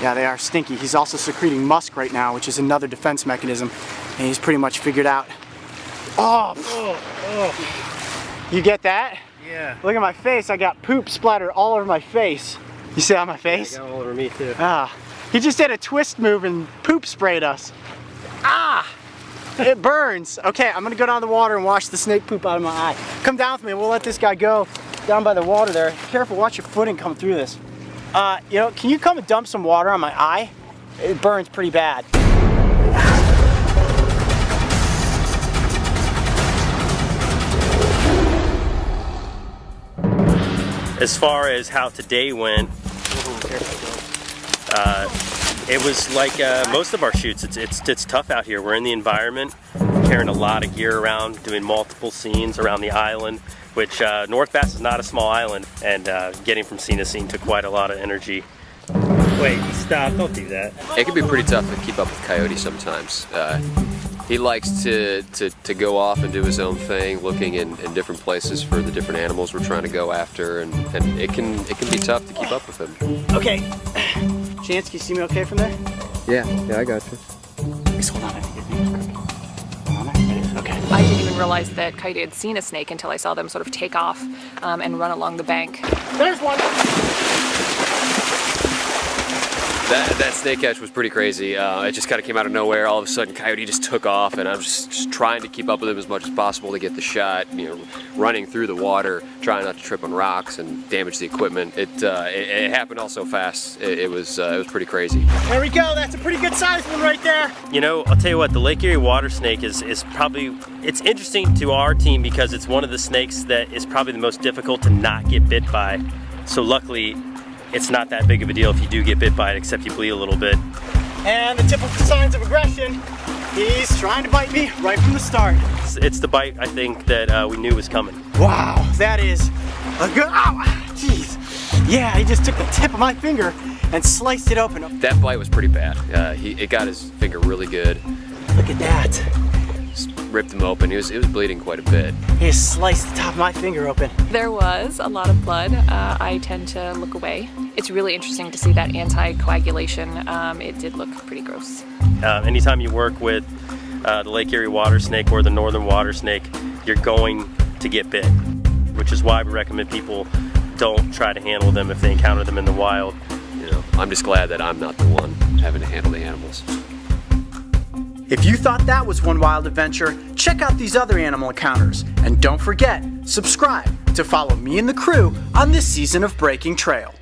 Yeah, they are stinky. He's also secreting musk right now, which is another defense mechanism, and he's pretty much figured out. You get that? Yeah. Look at my face. I got poop splattered all over my face. You see it on my face? I got all over me too. He just did a twist move and poop sprayed us. It burns. Okay, I'm gonna go down the water and wash the snake poop out of my eye. Come down with me and we'll let this guy go down by the water there. Careful, watch your footing come through this. You know, can you come and dump some water on my eye? It burns pretty bad. As far as how today went, it was like most of our shoots. It's tough out here. We're in the environment, carrying a lot of gear around, doing multiple scenes around the island, which North Bass is not a small island, and getting from scene to scene took quite a lot of energy. Wait, stop, don't do that. It can be pretty tough to keep up with Coyote sometimes. He likes to go off and do his own thing, looking in different places for the different animals we're trying to go after, and it can be tough to keep up with him. Okay, Chance, can you see me okay from there? Yeah, I got you. Please hold on, I think your finger's crooked. Hold on there, it is, okay. I didn't even realize that Coyote had seen a snake until I saw them sort of take off and run along the bank. There's one! That snake catch was pretty crazy. It just kind of came out of nowhere. All of a sudden, Coyote just took off, and I was just trying to keep up with him as much as possible to get the shot. You know, running through the water, trying not to trip on rocks and damage the equipment. It happened all so fast. It was pretty crazy. There we go. That's a pretty good sized one right there. You know, I'll tell you what, the Lake Erie water snake is probably, it's interesting to our team because it's one of the snakes that is probably the most difficult to not get bit by. So luckily, it's not that big of a deal if you do get bit by it, except you bleed a little bit. And the typical signs of aggression, he's trying to bite me right from the start. It's the bite, I think, that we knew was coming. Wow, that is a good, ow, jeez. Yeah, he just took the tip of my finger and sliced it open. That bite was pretty bad. It got his finger really good. Look at that. Just ripped him open. He was bleeding quite a bit. He just sliced the top of my finger open. There was a lot of blood. I tend to look away. It's really interesting to see that anticoagulation. It did look pretty gross. Anytime you work with the Lake Erie water snake or the northern water snake, you're going to get bit, which is why we recommend people don't try to handle them if they encounter them in the wild. You know, I'm just glad that I'm not the one having to handle the animals. If you thought that was one wild adventure, check out these other animal encounters. And don't forget, subscribe to follow me and the crew on this season of Breaking Trails.